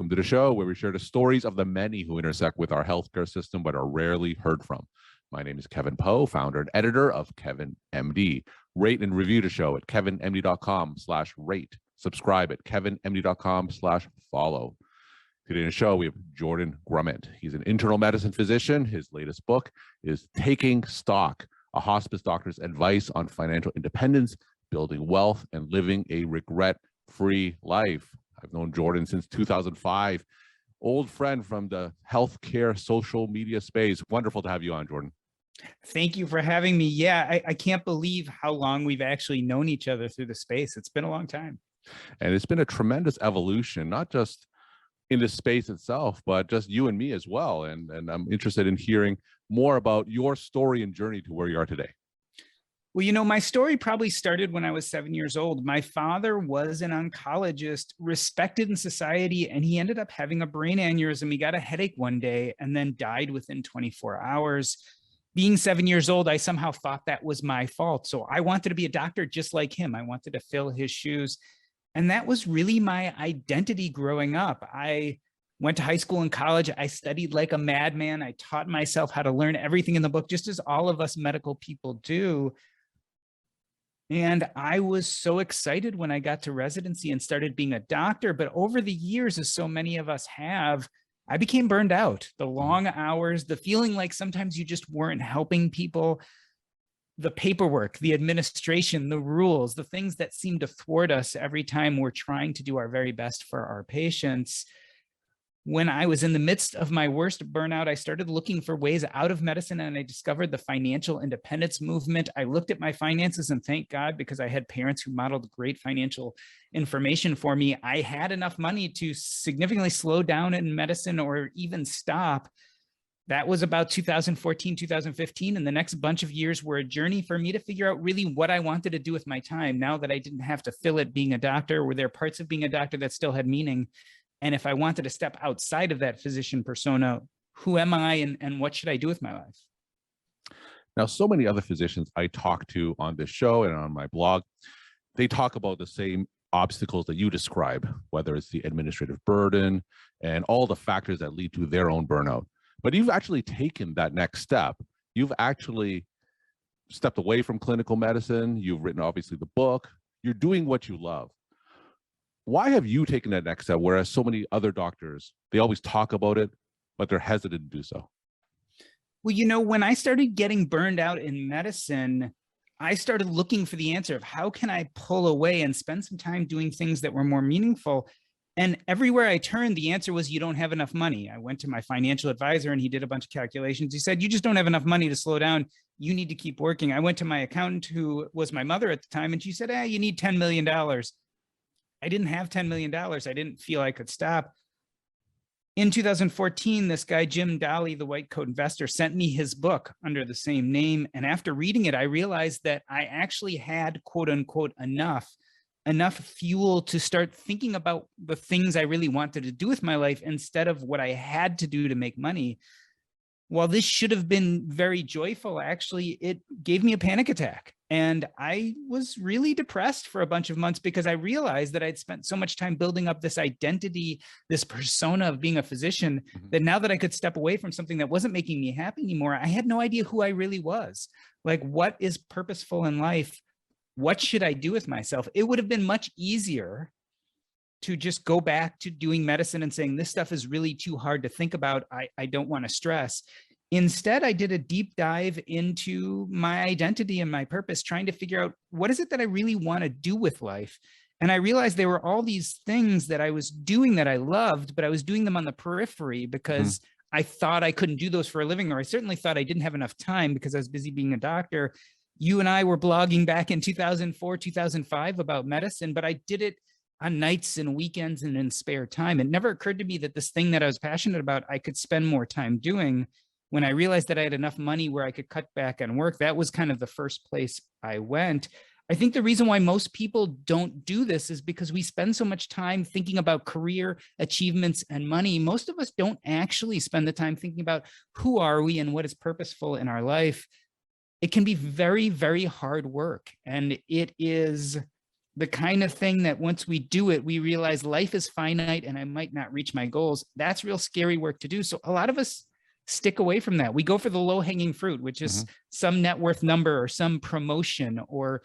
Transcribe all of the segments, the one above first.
Welcome to the show where we share the stories of the many who intersect with our healthcare system but are rarely heard from. My name is Kevin Poe, founder and editor of Kevin MD. Rate and review the show at kevinmd.com/rate. Subscribe at kevinmd.com/follow. Today in the show, we have Jordan Grumet. He's an internal medicine physician. His latest book is Taking Stock, a hospice doctor's advice on financial independence, building wealth, and living a regret-free life. I've known Jordan since 2005. Old friend from the healthcare social media space. Wonderful to have you on, Jordan. Thank you for having me. Yeah, I can't believe how long we've actually known each other through the space. It's been a long time. And it's been a tremendous evolution, not just in the space itself, but just you and me as well. And I'm interested in hearing more about your story and journey to where you are today. Well, you know, my story probably started when I was 7 years old. My father was an oncologist, respected in society, and he ended up having a brain aneurysm. He got a headache one day and then died within 24 hours. Being 7 years old, I somehow thought that was my fault. So I wanted to be a doctor just like him. I wanted to fill his shoes. And that was really my identity growing up. I went to high school and college. I studied like a madman. I taught myself how to learn everything in the book, just as all of us medical people do. And I was so excited when I got to residency and started being a doctor. But over the years, as so many of us have, I became burned out. The long hours, the feeling like sometimes you just weren't helping people, the paperwork, the administration, the rules, the things that seem to thwart us every time we're trying to do our very best for our patients. When I was in the midst of my worst burnout, I started looking for ways out of medicine, and I discovered the financial independence movement. I looked at my finances, and thank God, because I had parents who modeled great financial information for me, I had enough money to significantly slow down in medicine or even stop. That was about 2014, 2015. And the next bunch of years were a journey for me to figure out really what I wanted to do with my time. Now that I didn't have to fill it being a doctor, were there parts of being a doctor that still had meaning? And if I wanted to step outside of that physician persona, who am I and what should I do with my life? Now, so many other physicians I talk to on this show and on my blog, they talk about the same obstacles that you describe, whether it's the administrative burden and all the factors that lead to their own burnout. But you've actually taken that next step. You've actually stepped away from clinical medicine. You've written, obviously, the book. You're doing what you love. Why have you taken that next step, whereas so many other doctors, they always talk about it, but they're hesitant to do so? Well, you know, when I started getting burned out in medicine, I started looking for the answer of how can I pull away and spend some time doing things that were more meaningful. And everywhere I turned, the answer was, you don't have enough money. I went to my financial advisor and he did a bunch of calculations. He said, you just don't have enough money to slow down. You need to keep working. I went to my accountant, who was my mother at the time, and she said, you need $10 million. I didn't have $10 million. I didn't feel I could stop. In 2014, this guy, Jim Dolly, the white coat investor, sent me his book under the same name. And after reading it, I realized that I actually had, quote unquote, enough fuel to start thinking about the things I really wanted to do with my life instead of what I had to do to make money. While this should have been very joyful, actually, it gave me a panic attack. And I was really depressed for a bunch of months because I realized that I'd spent so much time building up this identity, this persona of being a physician, that now that I could step away from something that wasn't making me happy anymore, I had no idea who I really was. Like, what is purposeful in life? What should I do with myself? It would have been much easier to just go back to doing medicine and saying, this stuff is really too hard to think about. I don't want to stress. Instead, I did a deep dive into my identity and my purpose, trying to figure out what is it that I really want to do with life. And I realized there were all these things that I was doing that I loved, but I was doing them on the periphery because I thought I couldn't do those for a living, or I certainly thought I didn't have enough time because I was busy being a doctor. You and I were blogging back in 2004, 2005 about medicine, but I did it on nights and weekends and in spare time. It never occurred to me that this thing that I was passionate about, I could spend more time doing. When I realized that I had enough money where I could cut back on work, that was kind of the first place I went. I think the reason why most people don't do this is because we spend so much time thinking about career achievements and money. Most of us don't actually spend the time thinking about who are we and what is purposeful in our life. It can be very, very hard work. And it is the kind of thing that once we do it, we realize life is finite and I might not reach my goals. That's real scary work to do. So a lot of us stick away from that. We go for the low hanging fruit, which is some net worth number or some promotion or,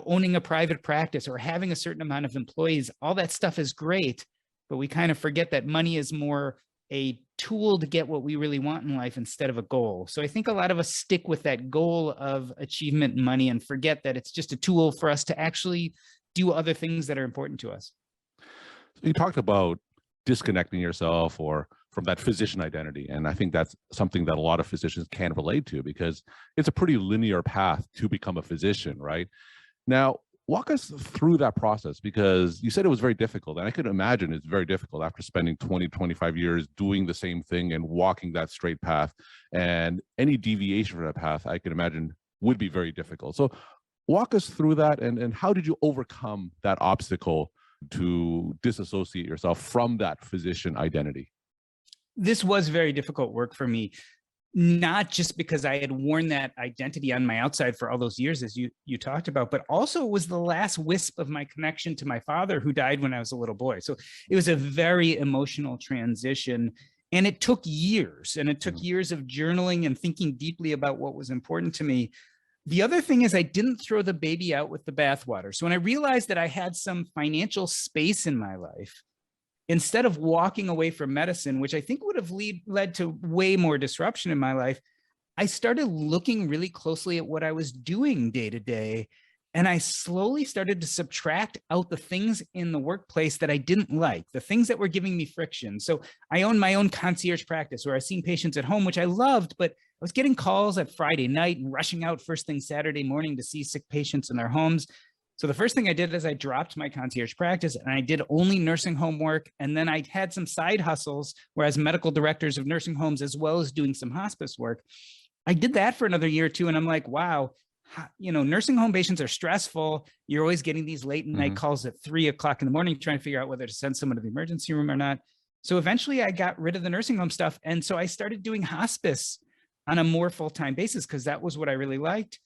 owning a private practice or having a certain amount of employees. All that stuff is great, but we kind of forget that money is more a tool to get what we really want in life instead of a goal. So I think a lot of us stick with that goal of achievement and money and forget that it's just a tool for us to actually do other things that are important to us. So you talked about disconnecting yourself or from that physician identity. And I think that's something that a lot of physicians can relate to because it's a pretty linear path to become a physician, right? Now, walk us through that process because you said it was very difficult. And I could imagine it's very difficult after spending 20, 25 years doing the same thing and walking that straight path. And any deviation from that path, I can imagine would be very difficult. So walk us through that and how did you overcome that obstacle to disassociate yourself from that physician identity? This was very difficult work for me, not just because I had worn that identity on my outside for all those years, as you talked about, but also it was the last wisp of my connection to my father who died when I was a little boy. So it was a very emotional transition and it took years of journaling and thinking deeply about what was important to me. The other thing is I didn't throw the baby out with the bathwater. So when I realized that I had some financial space in my life, instead of walking away from medicine, which I think would have led to way more disruption in my life, I started looking really closely at what I was doing day to day. And I slowly started to subtract out the things in the workplace that I didn't like, the things that were giving me friction. So I own my own concierge practice where I seen patients at home, which I loved, but I was getting calls at Friday night and rushing out first thing Saturday morning to see sick patients in their homes. So the first thing I did is I dropped my concierge practice and I did only nursing home work. And then I had some side hustles, whereas medical directors of nursing homes, as well as doing some hospice work. I did that for another year or two. And I'm like, wow, nursing home patients are stressful. You're always getting these late night calls at 3 o'clock in the morning, trying to figure out whether to send someone to the emergency room or not. So eventually I got rid of the nursing home stuff. And so I started doing hospice on a more full-time basis because that was what I really liked.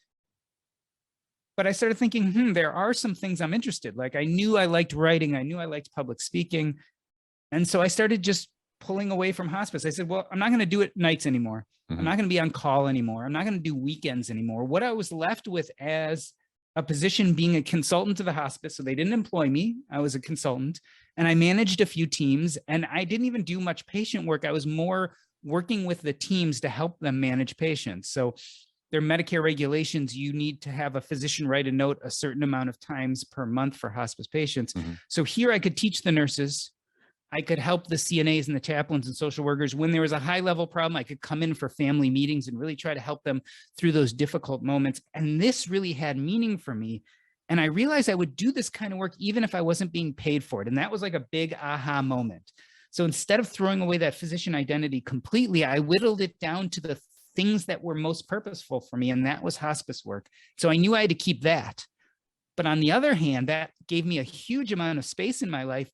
But I started thinking, there are some things I'm interested. Like I knew I liked writing. I knew I liked public speaking. And so I started just pulling away from hospice. I said, well, I'm not going to do it nights anymore. I'm not going to be on call anymore. I'm not going to do weekends anymore. What I was left with as a position being a consultant to the hospice. So they didn't employ me. I was a consultant and I managed a few teams and I didn't even do much patient work. I was more working with the teams to help them manage patients. So their Medicare regulations, you need to have a physician write a note a certain amount of times per month for hospice patients. So here I could teach the nurses, I could help the CNAs and the chaplains and social workers. When there was a high level problem, I could come in for family meetings and really try to help them through those difficult moments. And this really had meaning for me. And I realized I would do this kind of work even if I wasn't being paid for it. And that was like a big aha moment. So instead of throwing away that physician identity completely, I whittled it down to the things that were most purposeful for me, and that was hospice work. So I knew I had to keep that. But on the other hand, that gave me a huge amount of space in my life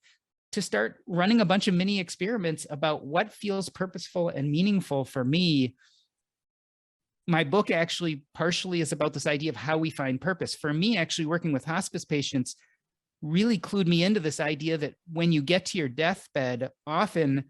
to start running a bunch of mini experiments about what feels purposeful and meaningful for me. My book actually partially is about this idea of how we find purpose. For me, actually working with hospice patients really clued me into this idea that when you get to your deathbed, often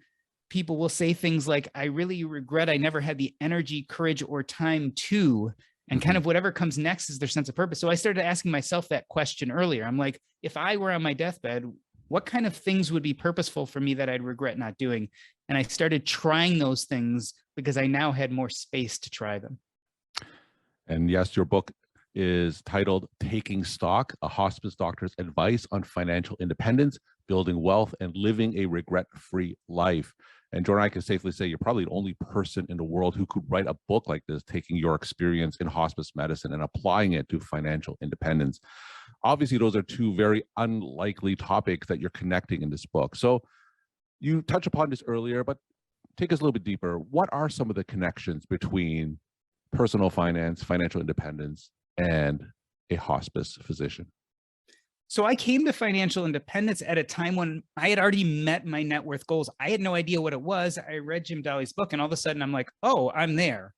people will say things like, I really regret I never had the energy, courage, or time to, and kind of whatever comes next is their sense of purpose. So I started asking myself that question earlier. I'm like, if I were on my deathbed, what kind of things would be purposeful for me that I'd regret not doing? And I started trying those things because I now had more space to try them. And yes, your book is titled Taking Stock, a hospice doctor's advice on financial independence, building wealth, and living a regret-free life. And Jordan, I can safely say you're probably the only person in the world who could write a book like this, taking your experience in hospice medicine and applying it to financial independence. Obviously, those are two very unlikely topics that you're connecting in this book. So you touched upon this earlier, but take us a little bit deeper. What are some of the connections between personal finance, financial independence, and a hospice physician? So I came to financial independence at a time when I had already met my net worth goals. I had no idea what it was. I read Jim Daly's book and all of a sudden I'm like, oh, I'm there.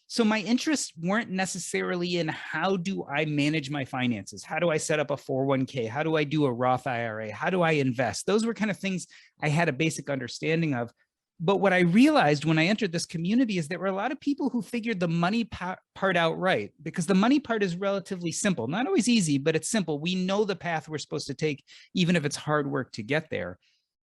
So my interests weren't necessarily in how do I manage my finances? How do I set up a 401k? How do I do a Roth IRA? How do I invest? Those were kind of things I had a basic understanding of. But what I realized when I entered this community is there were a lot of people who figured the money part out right, because the money part is relatively simple, not always easy, but it's simple. We know the path we're supposed to take, even if it's hard work to get there.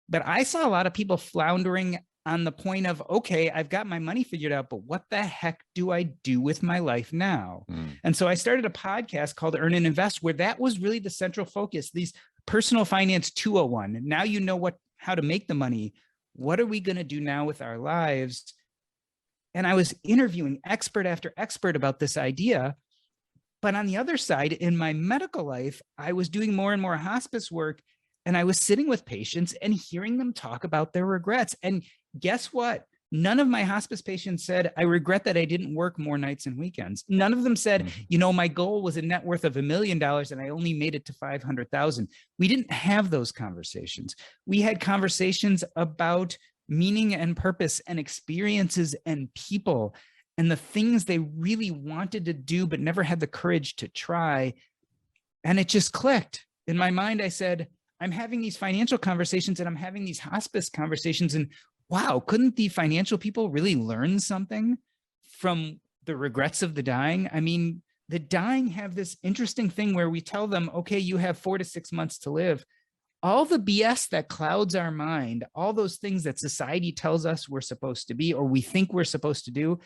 But I saw a lot of people floundering on the point of, okay, I've got my money figured out, but what the heck do I do with my life now? And so I started a podcast called Earn and Invest, where that was really the central focus, these personal finance 201. Now you know how to make the money. What are we going to do now with our lives? And I was interviewing expert after expert about this idea. But on the other side, in my medical life, I was doing more and more hospice work, and I was sitting with patients and hearing them talk about their regrets. And guess what? None of my hospice patients said, I regret that I didn't work more nights and weekends. None of them said, my goal was a net worth of $1 million and I only made it to 500,000. We didn't have those conversations. We had conversations about meaning and purpose and experiences and people and the things they really wanted to do, but never had the courage to try. And it just clicked. In my mind, I said, I'm having these financial conversations and I'm having these hospice conversations, and wow, couldn't the financial people really learn something from the regrets of the dying? I mean, the dying have this interesting thing where we tell them, okay, you have 4 to 6 months to live. All the BS that clouds our mind, all those things that society tells us we're supposed to be, or we think we're supposed to do,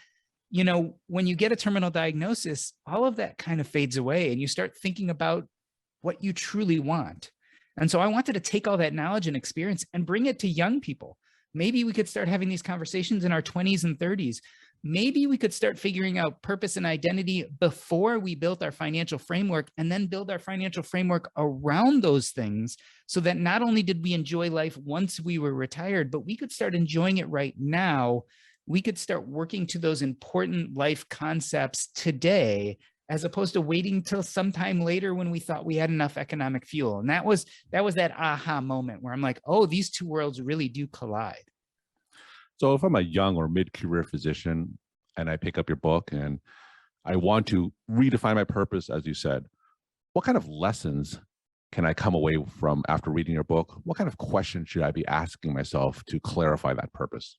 when you get a terminal diagnosis, all of that kind of fades away and you start thinking about what you truly want. And so I wanted to take all that knowledge and experience and bring it to young people. Maybe we could start having these conversations in our 20s and 30s. Maybe we could start figuring out purpose and identity before we built our financial framework, and then build our financial framework around those things, so that not only did we enjoy life once we were retired, but we could start enjoying it right now. We could start working to those important life concepts today, as opposed to waiting till sometime later when we thought we had enough economic fuel. And that was that aha moment where I'm like, oh, these two worlds really do collide. So if I'm a young or mid-career physician and I pick up your book and I want to redefine my purpose, as you said, what kind of lessons can I come away from after reading your book? What kind of questions should I be asking myself to clarify that purpose?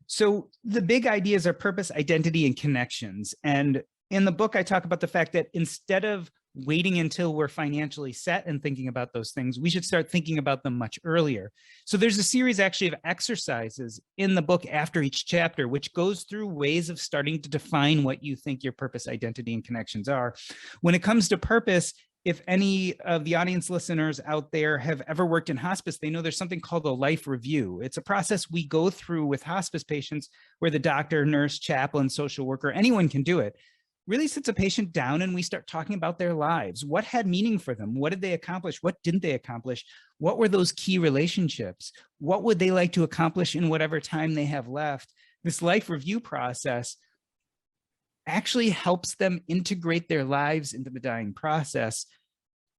So the big ideas are purpose, identity, and connections. And in the book, I talk about the fact that instead of waiting until we're financially set and thinking about those things, we should start thinking about them much earlier. So there's a series actually of exercises in the book after each chapter, which goes through ways of starting to define what you think your purpose, identity, and connections are. When it comes to purpose, if any of the audience listeners out there have ever worked in hospice, they know there's something called a life review. It's a process we go through with hospice patients where the doctor, nurse, chaplain, social worker, anyone can do it, really sits a patient down and we start talking about their lives. What had meaning for them? What did they accomplish? What didn't they accomplish? What were those key relationships? What would they like to accomplish in whatever time they have left? This life review process actually helps them integrate their lives into the dying process.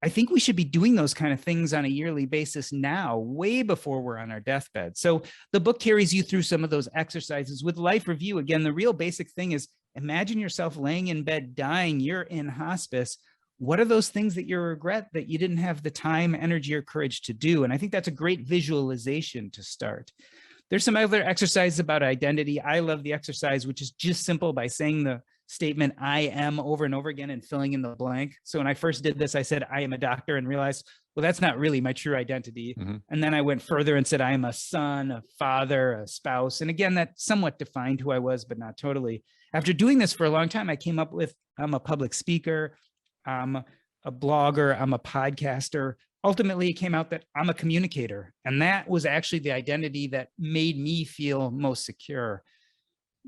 I think we should be doing those kind of things on a yearly basis now, way before we're on our deathbed. So the book carries you through some of those exercises. With life review, again, the real basic thing is, imagine yourself laying in bed dying, you're in hospice. What are those things that you regret that you didn't have the time, energy, or courage to do? And I think that's a great visualization to start. There's some other exercises about identity. I love the exercise, which is just simple by saying the statement, I am, over and over again and filling in the blank. So when I first did this, I said, I am a doctor, and realized, well, that's not really my true identity. And then I went further and said, I am a son, a father, a spouse. And again, that somewhat defined who I was, but not totally. After doing this for a long time, I came up with, I'm a public speaker, I'm a blogger, I'm a podcaster. Ultimately, it came out that I'm a communicator. And that was actually the identity that made me feel most secure.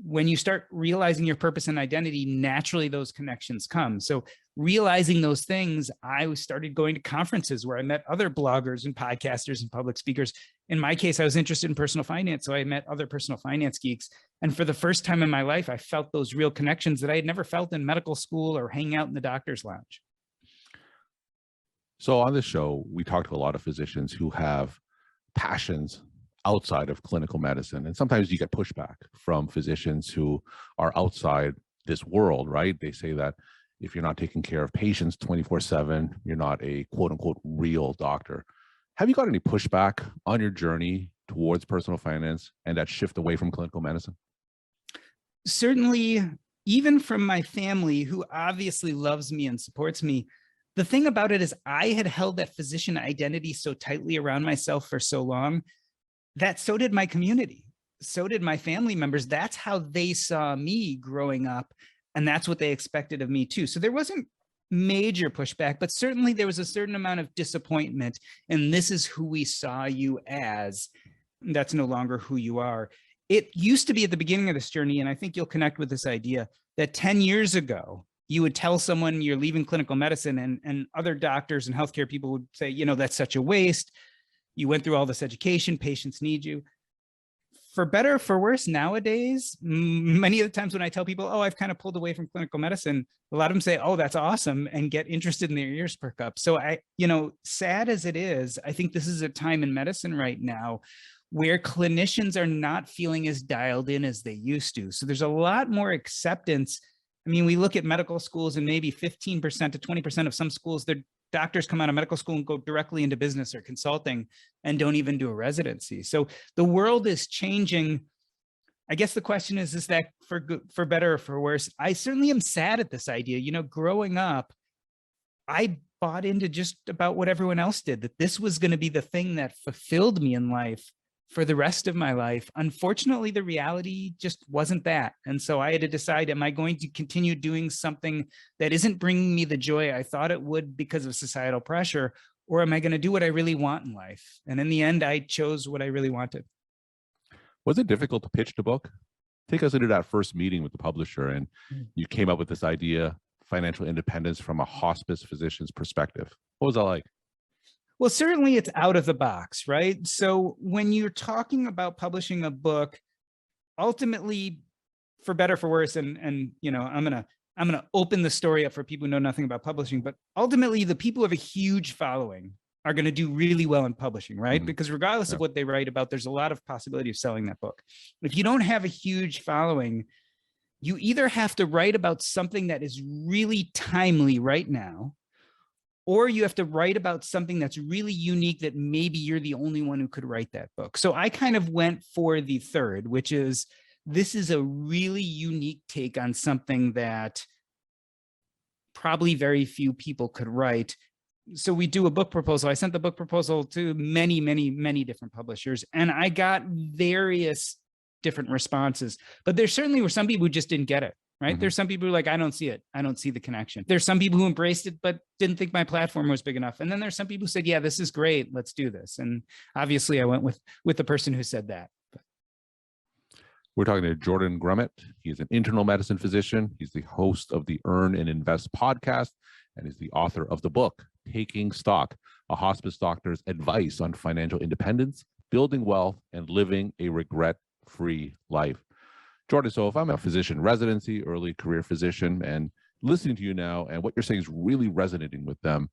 When you start realizing your purpose and identity, naturally those connections come. So realizing those things, I started going to conferences where I met other bloggers and podcasters and public speakers. In my case, I was interested in personal finance, so I met other personal finance geeks. And for the first time in my life, I felt those real connections that I had never felt in medical school or hanging out in the doctor's lounge. So on this show, we talk to a lot of physicians who have passions outside of clinical medicine. And sometimes you get pushback from physicians who are outside this world, right? They say that if you're not taking care of patients 24/7, you're not a quote unquote real doctor. Have you got any pushback on your journey towards personal finance and that shift away from clinical medicine? Certainly, even from my family, who obviously loves me and supports me, the thing about it is I had held that physician identity so tightly around myself for so long that so did my community. So did my family members. That's how they saw me growing up. And that's what they expected of me too. So there wasn't major pushback, but certainly there was a certain amount of disappointment. And this is who we saw you as. That's no longer who you are. It used to be at the beginning of this journey, and I think you'll connect with this idea, that 10 years ago, you would tell someone you're leaving clinical medicine, and other doctors and healthcare people would say, you know, that's such a waste. You went through all this education, patients need you. For better or for worse, nowadays, many of the times when I tell people, oh, I've kind of pulled away from clinical medicine, a lot of them say, oh, that's awesome, and get interested in their ears perk up. So sad as it is, I think this is a time in medicine right now where clinicians are not feeling as dialed in as they used to. So there's a lot more acceptance. I mean, we look at medical schools, and maybe 15% to 20% of some schools, their doctors come out of medical school and go directly into business or consulting and don't even do a residency. So the world is changing. I guess the question is that for better or for worse? I certainly am sad at this idea. You know, growing up, I bought into just about what everyone else did, that this was going to be the thing that fulfilled me in life for the rest of my life. Unfortunately, the reality just wasn't that. And so I had to decide, am I going to continue doing something that isn't bringing me the joy I thought it would because of societal pressure, or am I going to do what I really want in life? And in the end, I chose what I really wanted. Was it difficult to pitch the book? Take us into that first meeting with the publisher, and you came up with this idea, financial independence from a hospice physician's perspective. What was that like? Well, certainly it's out of the box, right? So when you're talking about publishing a book, ultimately, for better, for worse, and you know, I'm gonna open the story up for people who know nothing about publishing, but ultimately the people who have a huge following are going to do really well in publishing, right? Because regardless of what they write about, there's a lot of possibility of selling that book. If you don't have a huge following, you either have to write about something that is really timely right now, or you have to write about something that's really unique that maybe you're the only one who could write that book. So I kind of went for the third, which is, this is a really unique take on something that probably very few people could write. So we do a book proposal. I sent the book proposal to many, many, many different publishers, and I got various different responses. But there certainly were some people who just didn't get it. Right? There's some people who are like, I don't see it. I don't see the connection. There's some people who embraced it, but didn't think my platform was big enough. And then there's some people who said, yeah, this is great. Let's do this. And obviously I went with the person who said that. We're talking to Jordan Grumet. He is an internal medicine physician. He's the host of the Earn and Invest podcast, and is the author of the book, Taking Stock, a hospice doctor's advice on financial independence, building wealth, and living a regret-free life. Jordan, so if I'm a physician residency, early career physician, and listening to you now, and what you're saying is really resonating with them,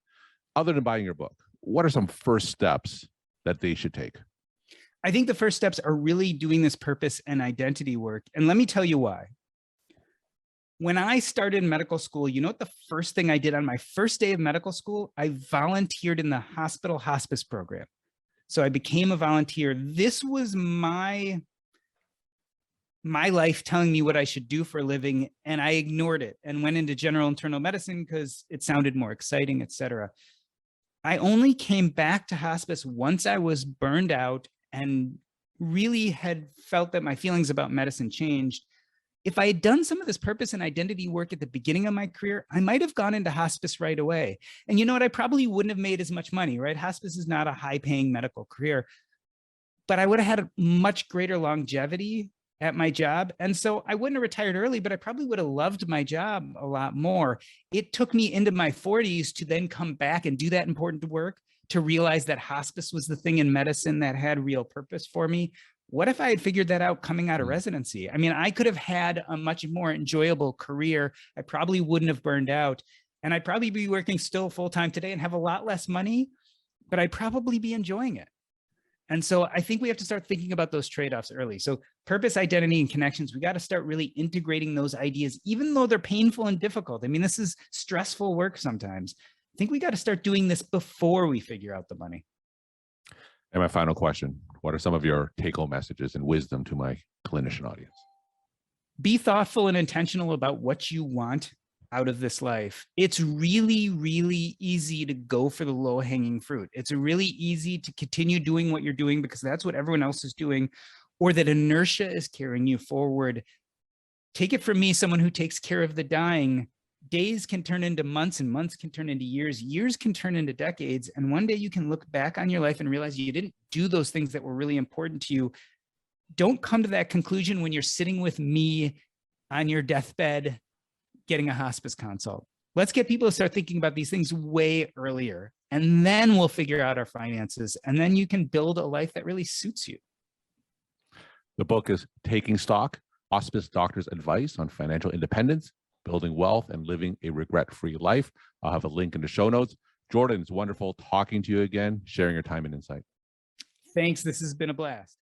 other than buying your book, what are some first steps that they should take? I think the first steps are really doing this purpose and identity work. And let me tell you why. When I started medical school, you know what the first thing I did on my first day of medical school? I volunteered in the hospital hospice program. So I became a volunteer. This was my life telling me what I should do for a living, and I ignored it and went into general internal medicine because it sounded more exciting, etc. I only came back to hospice once I was burned out and really had felt that my feelings about medicine changed. If I had done some of this purpose and identity work at the beginning of my career, I might have gone into hospice right away. And you know what? I probably wouldn't have made as much money, right? Hospice is not a high-paying medical career, but I would have had a much greater longevity at my job. And so I wouldn't have retired early, but I probably would have loved my job a lot more. It took me into my 40s to then come back and do that important work, to realize that hospice was the thing in medicine that had real purpose for me. What if I had figured that out coming out of residency? I mean, I could have had a much more enjoyable career. I probably wouldn't have burned out, and I'd probably be working still full-time today and have a lot less money, but I'd probably be enjoying it. And so I think we have to start thinking about those trade-offs early. So purpose, identity, and connections, we got to start really integrating those ideas, even though they're painful and difficult. I mean, this is stressful work sometimes. I think we got to start doing this before we figure out the money. And my final question, what are some of your take-home messages and wisdom to my clinician audience? Be thoughtful and intentional about what you want out of this life. It's really, really easy to go for the low-hanging fruit. It's really easy to continue doing what you're doing because that's what everyone else is doing, or that inertia is carrying you forward. Take it from me, someone who takes care of the dying. Days can turn into months and months can turn into years. Years can turn into decades. And one day you can look back on your life and realize you didn't do those things that were really important to you. Don't come to that conclusion when you're sitting with me on your deathbed getting a hospice consult. Let's get people to start thinking about these things way earlier, and then we'll figure out our finances, and then you can build a life that really suits you. The book is Taking Stock, Hospice Doctors' Advice on Financial Independence, Building Wealth, and Living a Regret-Free Life. I'll have a link in the show notes. Jordan, it's wonderful talking to you again, sharing your time and insight. Thanks. This has been a blast.